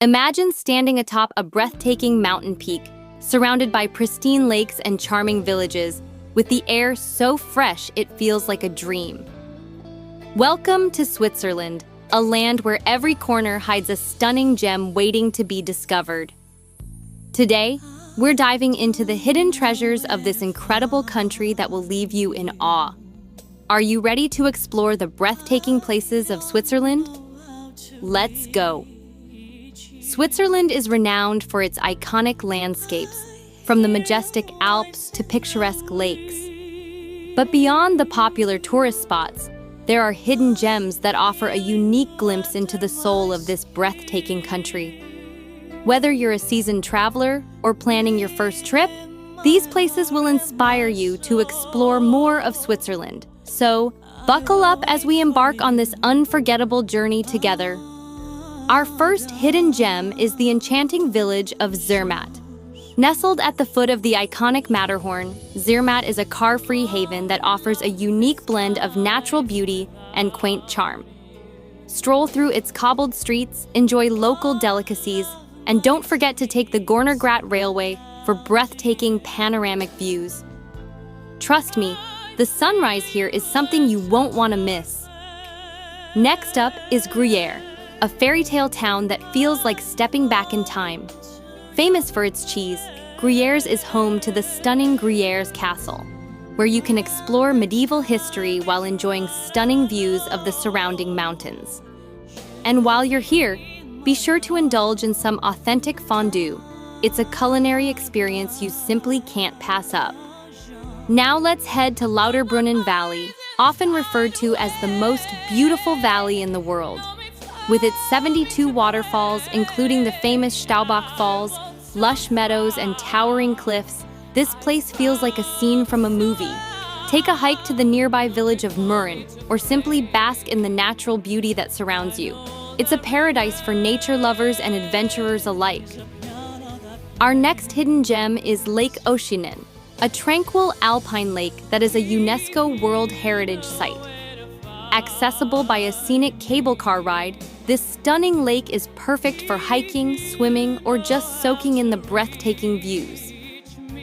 Imagine standing atop a breathtaking mountain peak, surrounded by pristine lakes and charming villages, with the air so fresh it feels like a dream. Welcome to Switzerland, a land where every corner hides a stunning gem waiting to be discovered. Today, we're diving into the hidden treasures of this incredible country that will leave you in awe. Are you ready to explore the breathtaking places of Switzerland? Let's go! Switzerland is renowned for its iconic landscapes, from the majestic Alps to picturesque lakes. But beyond the popular tourist spots, there are hidden gems that offer a unique glimpse into the soul of this breathtaking country. Whether you're a seasoned traveler or planning your first trip, these places will inspire you to explore more of Switzerland. So, buckle up as we embark on this unforgettable journey together. Our first hidden gem is the enchanting village of Zermatt. Nestled at the foot of the iconic Matterhorn, Zermatt is a car-free haven that offers a unique blend of natural beauty and quaint charm. Stroll through its cobbled streets, enjoy local delicacies, and don't forget to take the Gornergrat Railway for breathtaking panoramic views. Trust me, the sunrise here is something you won't want to miss. Next up is Gruyère, a fairy tale town that feels like stepping back in time. Famous for its cheese, Gruyère's is home to the stunning Gruyère's Castle, where you can explore medieval history while enjoying stunning views of the surrounding mountains. And while you're here, be sure to indulge in some authentic fondue. It's a culinary experience you simply can't pass up. Now let's head to Lauterbrunnen Valley, often referred to as the most beautiful valley in the world. With its 72 waterfalls, including the famous Staubach Falls, lush meadows, and towering cliffs, this place feels like a scene from a movie. Take a hike to the nearby village of Mürren, or simply bask in the natural beauty that surrounds you. It's a paradise for nature lovers and adventurers alike. Our next hidden gem is Lake Oeschinen, a tranquil alpine lake that is a UNESCO World Heritage Site. Accessible by a scenic cable car ride, this stunning lake is perfect for hiking, swimming, or just soaking in the breathtaking views.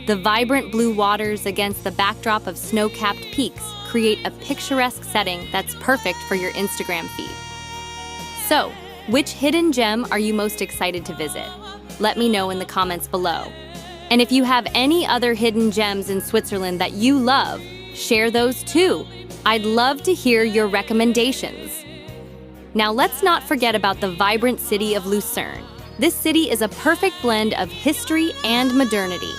The vibrant blue waters against the backdrop of snow-capped peaks create a picturesque setting that's perfect for your Instagram feed. So, which hidden gem are you most excited to visit? Let me know in the comments below. And if you have any other hidden gems in Switzerland that you love, share those too. I'd love to hear your recommendations. Now let's not forget about the vibrant city of Lucerne. This city is a perfect blend of history and modernity.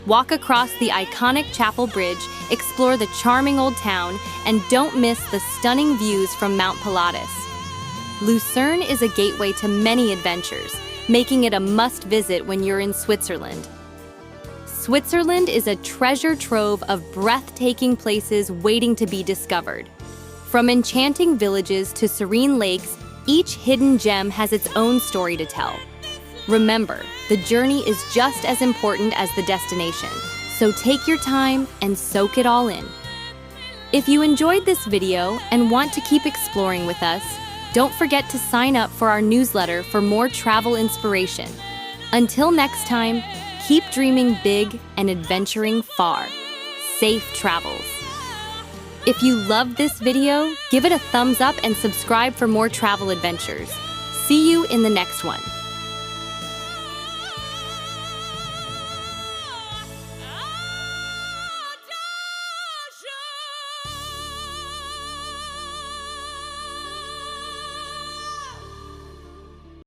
Walk across the iconic Chapel Bridge, explore the charming old town, and don't miss the stunning views from Mount Pilatus. Lucerne is a gateway to many adventures, making it a must-visit when you're in Switzerland. Switzerland is a treasure trove of breathtaking places waiting to be discovered. From enchanting villages to serene lakes, each hidden gem has its own story to tell. Remember, the journey is just as important as the destination, so take your time and soak it all in. If you enjoyed this video and want to keep exploring with us, don't forget to sign up for our newsletter for more travel inspiration. Until next time, keep dreaming big and adventuring far. Safe travels. If you loved this video, give it a thumbs up and subscribe for more travel adventures. See you in the next one.